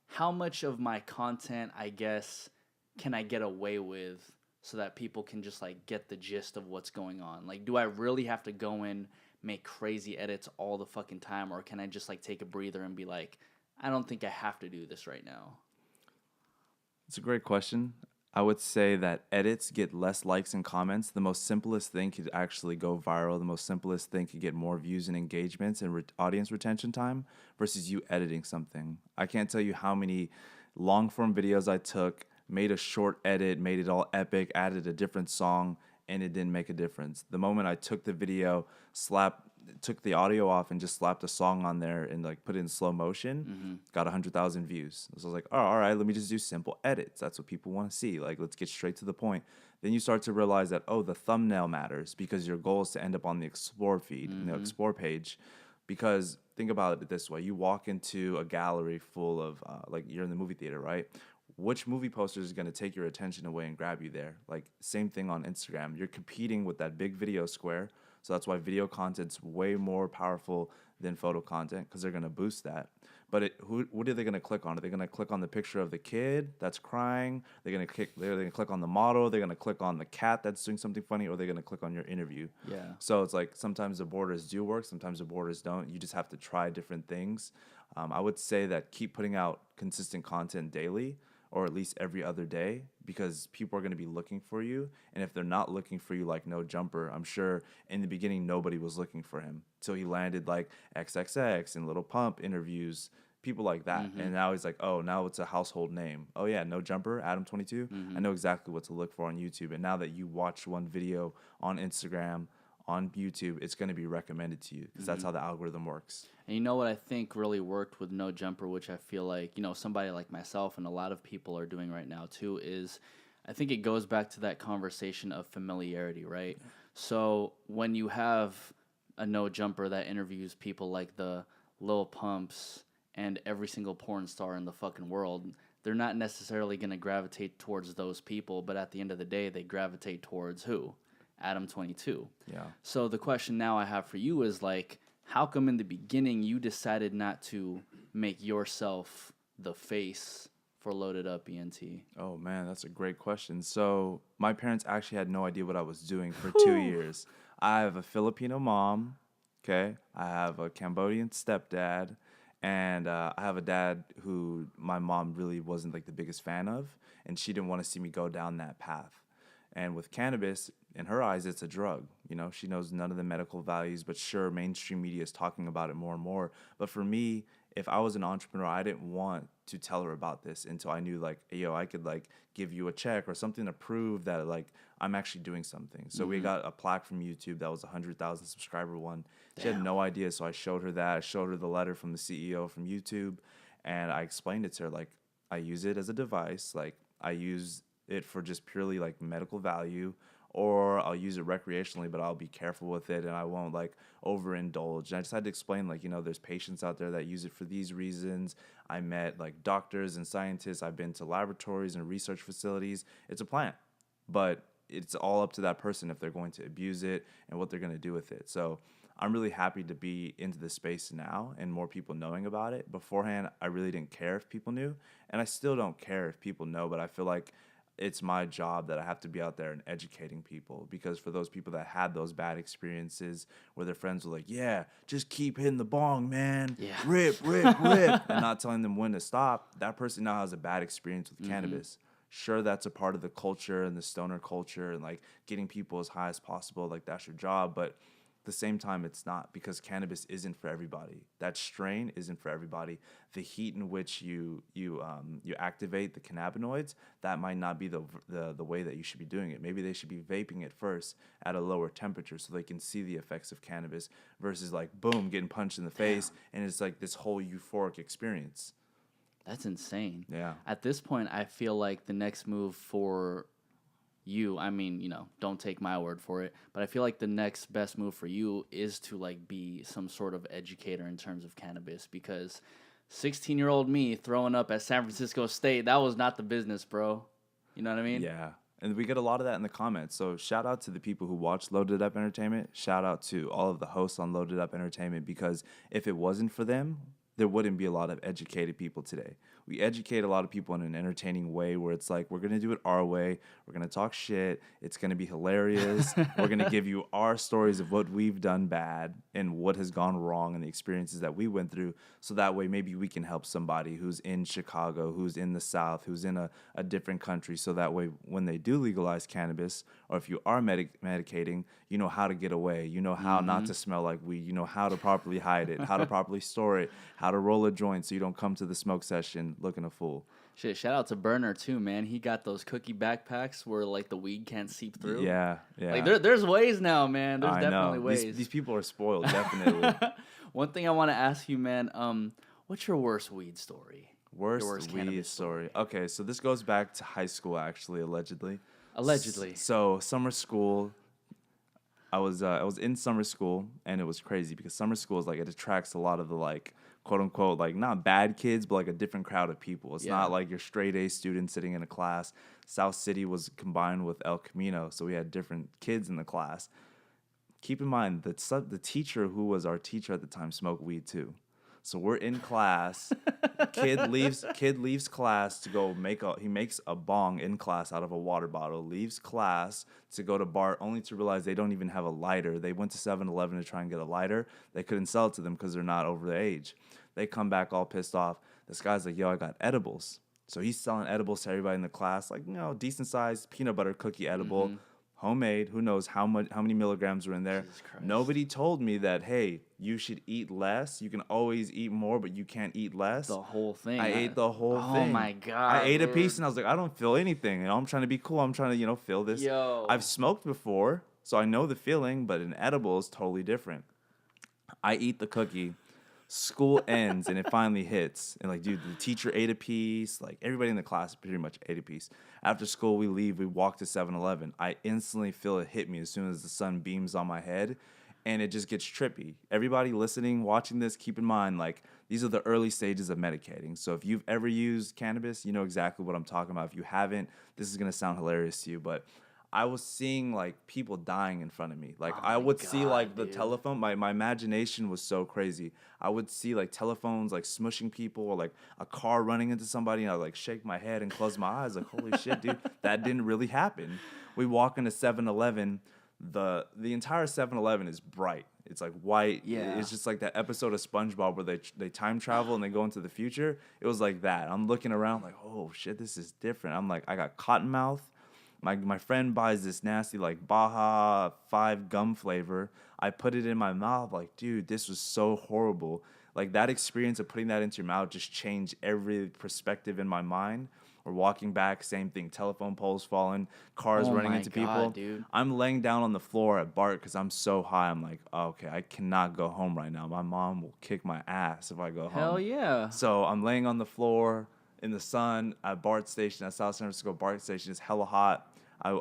how much of my content, I guess, can I get away with so that people can just get the gist of what's going on? Do I really have to go in, make crazy edits all the fucking time, or can I just take a breather and be like, I don't think I have to do this right now? It's a great question. I would say that edits get less likes and comments. The most simplest thing could actually go viral. The most simplest thing could get more views and engagements and audience retention time versus you editing something. I can't tell you how many long-form videos I took, made a short edit, made it all epic, added a different song, and it didn't make a difference. The moment I took the video, took the audio off and just slapped a song on there and put it in slow motion, got 100,000 views. So I was like, oh, all right, let me just do simple edits. That's what people want to see. Let's get straight to the point. Then you start to realize that, the thumbnail matters because your goal is to end up on the Explore feed, the Explore page. Because think about it this way. You walk into a gallery full of, you're in the movie theater, right? Which movie poster is going to take your attention away and grab you there? Same thing on Instagram. You're competing with that big video square. So that's why video content's way more powerful than photo content because they're going to boost that. But what are they gonna click on? Are they gonna click on the picture of the kid that's crying? They're gonna click on the model. They're gonna click on the cat that's doing something funny, or they're gonna click on your interview. Yeah. So it's like sometimes the borders do work, sometimes the borders don't. You just have to try different things. I would say that keep putting out consistent content daily, or at least every other day, because people are going to be looking for you. And if they're not looking for you like No Jumper, I'm sure in the beginning nobody was looking for him till he landed like XXX and Little Pump interviews, people like that. And now he's like, oh, now it's a household name. Oh yeah, No Jumper, Adam22. I know exactly what to look for on YouTube. And now that you watch one video on Instagram, on YouTube, it's going to be recommended to you, because that's how the algorithm works. And you know what I think really worked with No Jumper, which I feel like, somebody like myself and a lot of people are doing right now too, is I think it goes back to that conversation of familiarity, right? So when you have a No Jumper that interviews people like the Lil Pumps and every single porn star in the fucking world, they're not necessarily going to gravitate towards those people, but at the end of the day, they gravitate towards who? Adam22. Yeah. So the question now I have for you is like, how come in the beginning you decided not to make yourself the face for Loaded Up ENT? Oh man, that's a great question. So my parents actually had no idea what I was doing for 2 years. I have a Filipino mom, okay? I have a Cambodian stepdad, and I have a dad who my mom really wasn't like the biggest fan of, and she didn't want to see me go down that path. And with cannabis, in her eyes, it's a drug. She knows none of the medical values, but sure, mainstream media is talking about it more and more. But for me, if I was an entrepreneur, I didn't want to tell her about this until I knew, like, hey, yo, I could, like, give you a check or something to prove that, like, I'm actually doing something. So we got a plaque from YouTube that was 100,000 subscriber one. She had no idea, so I showed her that. I showed her the letter from the CEO from YouTube, and I explained it to her, like, I use it as a device. Like, I use it for just purely like medical value, or I'll use it recreationally, but I'll be careful with it and I won't like overindulge. And I just had to explain, like, there's patients out there that use it for these reasons. I met like doctors and scientists. I've been to laboratories and research facilities. It's a plant, but it's all up to that person if they're going to abuse it and what they're going to do with it. So I'm really happy to be into this space now and more people knowing about it. Beforehand, I really didn't care if people knew, and I still don't care if people know, but I feel like it's my job that I have to be out there and educating people, because for those people that had those bad experiences where their friends were like, yeah, just keep hitting the bong, man. Yeah. Rip, and not telling them when to stop, that person now has a bad experience with cannabis. Sure, that's a part of the culture and the stoner culture and like getting people as high as possible. Like, that's your job. But at the same time, it's not, because cannabis isn't for everybody. That strain isn't for everybody. The heat in which you activate the cannabinoids, that might not be the way that you should be doing it. Maybe they should be vaping it first at a lower temperature so they can see the effects of cannabis, versus like boom, getting punched in the face, and it's like this whole euphoric experience. That's insane. Yeah. At this point, I feel like the next move for you, I mean, don't take my word for it, but I feel like the next best move for you is to like be some sort of educator in terms of cannabis, because 16-year-old me throwing up at San Francisco State, that was not the business, bro. You know what I mean? Yeah. And we get a lot of that in the comments. So shout out to the people who watch Loaded Up Entertainment. Shout out to all of the hosts on Loaded Up Entertainment, because if it wasn't for them, there wouldn't be a lot of educated people today. We educate a lot of people in an entertaining way where it's like, we're going to do it our way. We're going to talk shit. It's going to be hilarious. We're going to give you our stories of what we've done bad and what has gone wrong and the experiences that we went through. So that way, maybe we can help somebody who's in Chicago, who's in the South, who's in a different country. So that way, when they do legalize cannabis, or if you are medicating, you know how to get away. You know how not to smell like weed. You know how to properly hide it, how to properly store it, how to roll a joint so you don't come to the smoke session looking a fool. Shit, shout out to Burner too, man. He got those cookie backpacks where like the weed can't seep through. Yeah. Like there's ways now, man. There's definitely ways. These people are spoiled, definitely. One thing I want to ask you, man, what's your worst weed story? Worst weed story. Okay, so this goes back to high school, actually, allegedly. So summer school, I was in summer school, and it was crazy because summer school is like, it attracts a lot of the like, quote unquote, like not bad kids, but like a different crowd of people. It's not like your straight A student sitting in a class. South City was combined with El Camino, so we had different kids in the class. Keep in mind that the teacher who was our teacher at the time smoked weed too. So we're in class. Kid leaves class to go he makes a bong in class out of a water bottle, leaves class to go to bar only to realize they don't even have a lighter. They went to 7-Eleven to try and get a lighter. They couldn't sell it to them because they're not over the age. They come back all pissed off. This guy's like, yo, I got edibles. So he's selling edibles to everybody in the class, like, decent sized peanut butter cookie edible, homemade. Who knows how many milligrams were in there? Nobody told me that, hey, you should eat less. You can always eat more, but you can't eat less. The whole thing. I ate the whole thing. Oh my God. I ate a piece and I was like, I don't feel anything. I'm trying to be cool. I'm trying to, feel this. Yo. I've smoked before, so I know the feeling, but an edible is totally different. I eat the cookie. School ends and it finally hits. And like, dude, the teacher ate a piece. Like, everybody in the class pretty much ate a piece. After school, we leave. We walk to 7-Eleven. I instantly feel it hit me as soon as the sun beams on my head. And it just gets trippy. Everybody listening, watching this, keep in mind, like, these are the early stages of medicating. So if you've ever used cannabis, you know exactly what I'm talking about. If you haven't, this is going to sound hilarious to you. But I was seeing, like, people dying in front of me. Like, I would see, like, the telephone. My imagination was so crazy. I would see, like, telephones, like, smushing people or, like, a car running into somebody. And I would, like, shake my head and close my eyes. Like, holy shit, dude, that didn't really happen. We walk into 7-Eleven. The entire 7-Eleven is bright. It's, like, white. Yeah. It's just like that episode of SpongeBob where they time travel and they go into the future. It was like that. I'm looking around like, oh, shit, this is different. I'm like, I got Cottonmouth. My friend buys this nasty, like, Baja 5 gum flavor. I put it in my mouth, like, dude, this was so horrible. Like, that experience of putting that into your mouth just changed every perspective in my mind. We're walking back, same thing, telephone poles falling, cars running into people. Dude. I'm laying down on the floor at BART because I'm so high. I'm like, oh, okay, I cannot go home right now. My mom will kick my ass if I go home. Hell yeah. So I'm laying on the floor in the sun at BART station, at South San Francisco BART station. It's hella hot. I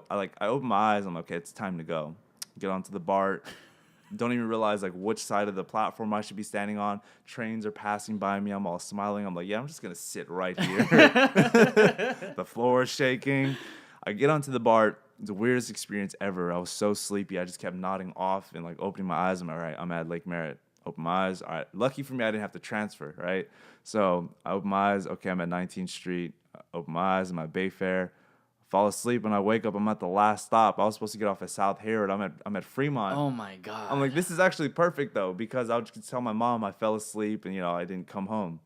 open my eyes. I'm like, okay, it's time to go. Get onto the BART. Don't even realize, like, which side of the platform I should be standing on. Trains are passing by me. I'm all smiling. I'm like, yeah, I'm just going to sit right here. The floor is shaking. I get onto the BART. It's the weirdest experience ever. I was so sleepy. I just kept nodding off and, like, opening my eyes. I'm like, all right, I'm at Lake Merritt. Open my eyes. All right. Lucky for me, I didn't have to transfer, right? So I open my eyes. Okay, I'm at 19th Street. I open my eyes. I'm at Bayfair. Fall asleep. When I wake up, I'm at the last stop. I was supposed to get off at South Hayward. I'm at Fremont. Oh my God. I'm like, this is actually perfect though, because I would just tell my mom I fell asleep and I didn't come home.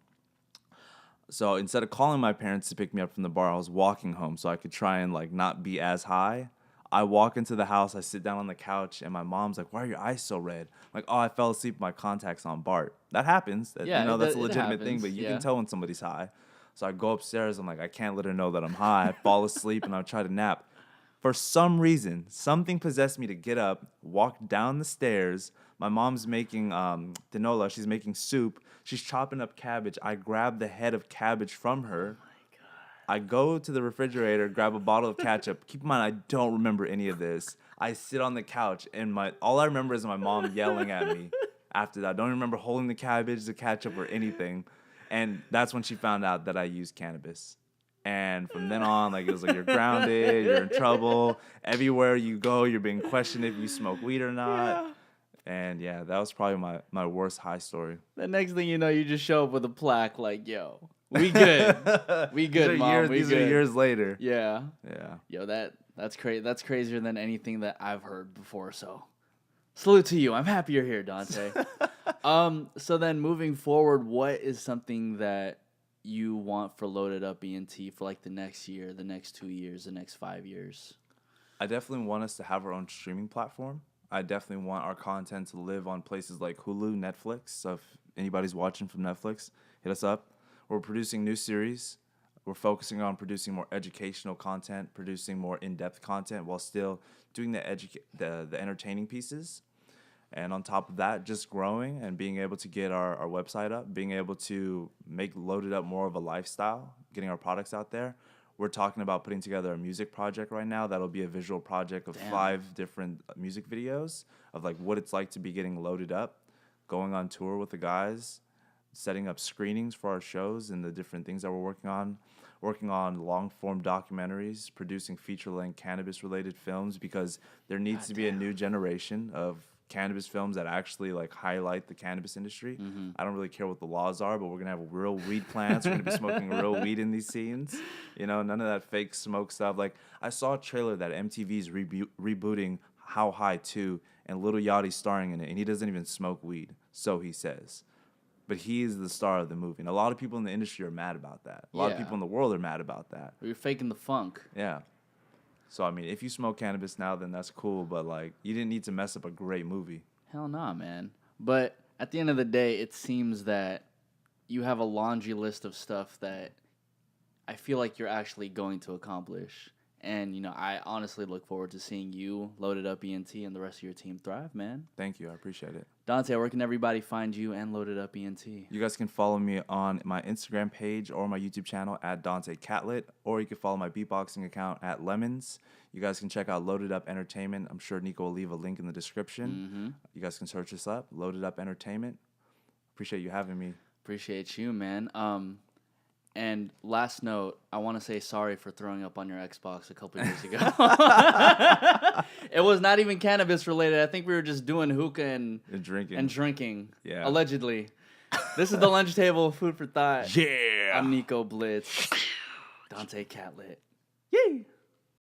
So instead of calling my parents to pick me up from the bar, I was walking home so I could try and, like, not be as high. I walk into the house, I sit down on the couch, and my mom's like, why are your eyes so red? I'm like, oh, I fell asleep with my contacts on BART. That happens. That's a legitimate thing, but you can tell when somebody's high. So I go upstairs. I'm like, I can't let her know that I'm high. I fall asleep, and I try to nap. For some reason, something possessed me to get up, walk down the stairs. My mom's making tinola. She's making soup. She's chopping up cabbage. I grab the head of cabbage from her. Oh my God. I go to the refrigerator, grab a bottle of ketchup. Keep in mind, I don't remember any of this. I sit on the couch, and all I remember is my mom yelling at me after that. I don't remember holding the cabbage, the ketchup, or anything. And that's when she found out that I used cannabis. And from then on, like, it was like, you're grounded, you're in trouble. Everywhere you go, you're being questioned if you smoke weed or not. Yeah. And yeah, that was probably my worst high story. The next thing you know, you just show up with a plaque like, yo, we good. We good, Mom. These are years later. Yeah. Yeah. Yo, that's crazy. That's crazier than anything that I've heard before, so salute to you. I'm happy you're here, Dontae. So then moving forward, what is something that you want for Loaded Up ENT for, like, the next year, the next 2 years, the next 5 years? I definitely want us to have our own streaming platform. I definitely want our content to live on places like Hulu, Netflix. So if anybody's watching from Netflix, hit us up. We're producing new series. We're focusing on producing more educational content, producing more in-depth content while still doing the entertaining pieces. And on top of that, just growing and being able to get our website up, being able to make Loaded Up more of a lifestyle, getting our products out there. We're talking about putting together a music project right now. That'll be a visual project of 5 different music videos of, like, what it's like to be getting loaded up, going on tour with the guys, setting up screenings for our shows and the different things that we're working on long-form documentaries, producing feature-length cannabis-related films, because there needs to be a new generation of cannabis films that actually like highlight the cannabis industry. I don't really care what the laws are, but we're gonna have real weed plants. We're gonna be smoking real weed in these scenes. You know, none of that fake smoke stuff. Like I saw a trailer that MTV's rebooting How High 2, and Lil Yachty's starring in it, and he doesn't even smoke weed, so he says. But he is the star of the movie, and a lot of people in the industry are mad about that. A lot of people in the world are mad about that. You're faking the funk. Yeah. So, I mean, if you smoke cannabis now, then that's cool. But, like, you didn't need to mess up a great movie. Hell nah, man. But at the end of the day, it seems that you have a laundry list of stuff that I feel like you're actually going to accomplish. And, you know, I honestly look forward to seeing you, Loaded Up ENT, and the rest of your team thrive, man. Thank you. I appreciate it. Dontae, where can everybody find you and Loaded Up ENT? You guys can follow me on my Instagram page or my YouTube channel at Dontae Catlett, or you can follow my beatboxing account at Lemons. You guys can check out Loaded Up Entertainment. I'm sure Nico will leave a link in the description. You guys can search us up, Loaded Up Entertainment. Appreciate you having me. Appreciate you, man. And last note, I want to say sorry for throwing up on your Xbox a couple years ago. It was not even cannabis related. I think we were just doing hookah and drinking. Yeah. Allegedly. This is the lunch table, food for thought. Yeah. I'm Nico Blitz. Dontae Catlett. Yay.